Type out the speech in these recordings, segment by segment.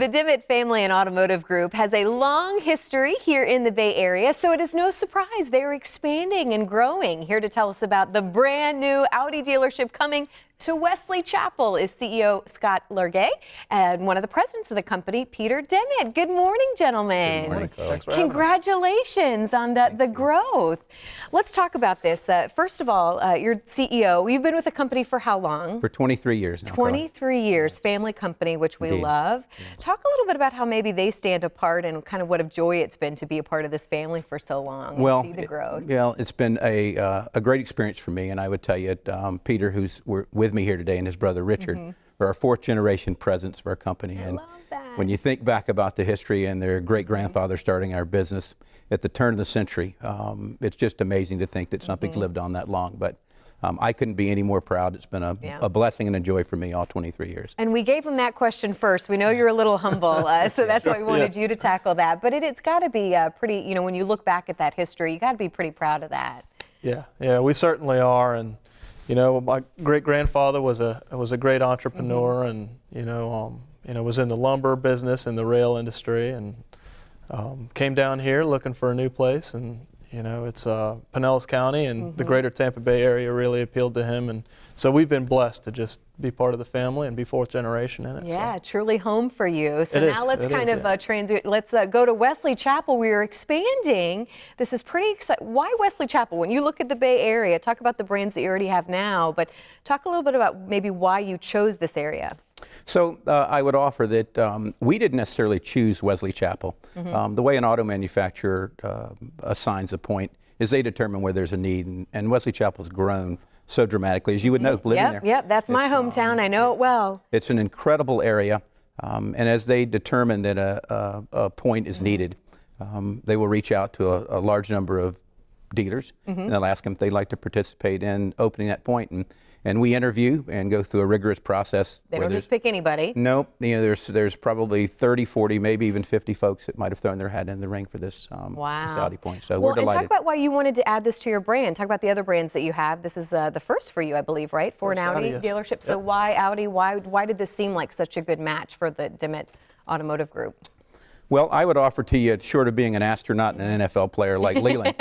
The Dimmitt family and automotive group has a long history here in the Bay Area, so it is no surprise they're expanding and growing. Here to tell us about the brand new Audi dealership coming to Wesley Chapel is CEO Scott Larguier and one of the presidents of the company, Peter Dimmitt. Good morning, gentlemen. Good morning, Thanks for having us. Congratulations on the growth. Let's talk about this. First of all, you're CEO. You've been with the company for how long? For 23 years now. 23 years, family company, which we Indeed. love. Talk a little bit about how maybe they stand apart and kind of what a joy it's been to be a part of this family for so long Well, and see the growth. It's been a great experience for me, and I would tell you, Peter, who's with me here today, and his brother Richard, are our fourth generation presidents of our company. I And love that. when you think back about the history and their great grandfather starting our business at the turn of the century, it's just amazing to think that something's lived on that long. But I couldn't be any more proud. It's been a blessing and a joy for me all 23 years. And we gave him that question first. We know you're a little humble, so that's why we wanted you to tackle that. But it's got to be pretty, when you look back at that history, you got to be pretty proud of that. Yeah, we certainly are. And my great grandfather was a great entrepreneur, and was in the lumber business and the rail industry, and came down here looking for a new place. And it's Pinellas County and the greater Tampa Bay area really appealed to him, and so we've been blessed to just be part of the family and be fourth generation in it. Yeah, so. Truly home for you. So It now let's let's go to Wesley Chapel. We are expanding. This is pretty exciting. Why Wesley Chapel? When you look at the Bay Area, talk about the brands that you already have now, but talk a little bit about maybe why you chose this area. So I would offer that we didn't necessarily choose Wesley Chapel. The way an auto manufacturer assigns a point is they determine where there's a need, and Wesley Chapel's grown so dramatically, as you would know, living there. Yep, that's my hometown. I know it well. It's an incredible area, and as they determine that a point is needed, they will reach out to a large number of dealers, and they'll ask them if they'd like to participate in opening that point. And we interview and go through a rigorous process. They don't just pick anybody. No, there's probably 30, 40, maybe even 50 folks that might have thrown their hat in the ring for this, this Audi point. So we're delighted. And talk about why you wanted to add this to your brand. Talk about the other brands that you have. This is the first for you, I believe, right? For an Audi dealership. So why Audi? Why did this seem like such a good match for the Dimmitt Automotive Group? Well, I would offer to you, short of being an astronaut and an NFL player like Leland,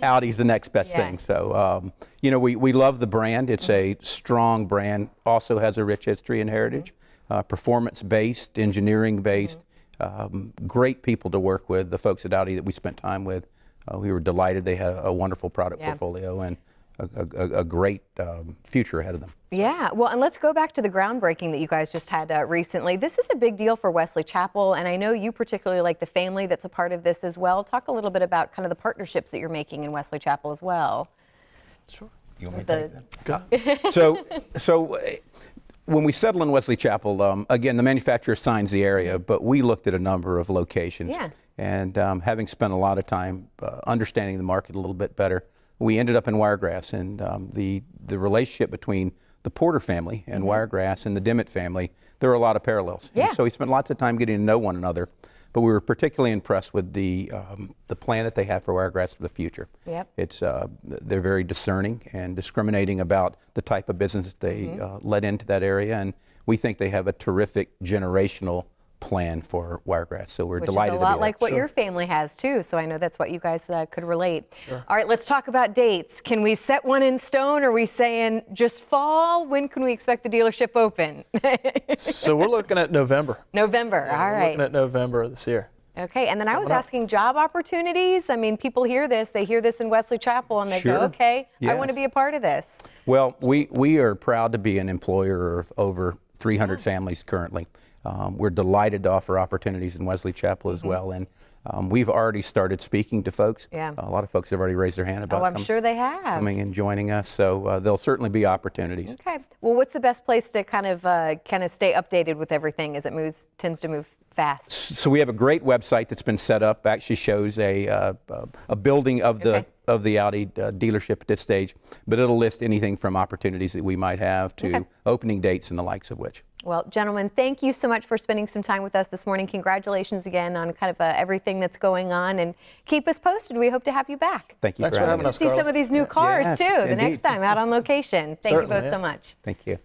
Audi's the next best thing. So, we love the brand. It's a strong brand, also has a rich history and heritage, performance-based, engineering-based, great people to work with. The folks at Audi that we spent time with, we were delighted. They had a wonderful product portfolio and a great future ahead of them. Yeah, well, and let's go back to the groundbreaking that you guys just had recently. This is a big deal for Wesley Chapel, and I know you particularly like the family that's a part of this as well. Talk a little bit about kind of the partnerships that you're making in Wesley Chapel as well. Sure. You want me to take that? So when we settle in Wesley Chapel, again, the manufacturer assigns the area, but we looked at a number of locations. Yeah. And having spent a lot of time understanding the market a little bit better, we ended up in Wiregrass, and the relationship between the Porter family and Wiregrass and the Dimmitt family, there are a lot of parallels. Yeah. And so we spent lots of time getting to know one another, but we were particularly impressed with the plan that they have for Wiregrass for the future. Yep. It's they're very discerning and discriminating about the type of business that they let into that area, and we think they have a terrific generational plan for Wiregrass, so we're delighted to be there. Which is a lot like what your family has too, so I know that's what you guys could relate. Sure. All right, let's talk about dates. Can we set one in stone? Are we saying just fall? When can we expect the dealership open? So we're looking at November. November, all right. We're looking at November this year. Okay, and then I was asking job opportunities. I mean, people hear this, they hear this in Wesley Chapel, and they go, okay, I want to be a part of this. Well, we are proud to be an employer of over 300 families currently. We're delighted to offer opportunities in Wesley Chapel as well, and we've already started speaking to folks. Yeah. A lot of folks have already raised their hand about I'm sure they have. coming and joining us, so there'll certainly be opportunities. Okay. Well, what's the best place to kind of stay updated with everything as it tends to move fast? So we have a great website that's been set up. Actually shows a building of the Audi dealership at this stage, but it'll list anything from opportunities that we might have to opening dates and the likes of which. Well, gentlemen, thank you so much for spending some time with us this morning. Congratulations again on kind of everything that's going on, and keep us posted. We hope to have you back. Thank you Thanks for having us. See some of these new cars too the next time out on location. Thank you both so much. Thank you.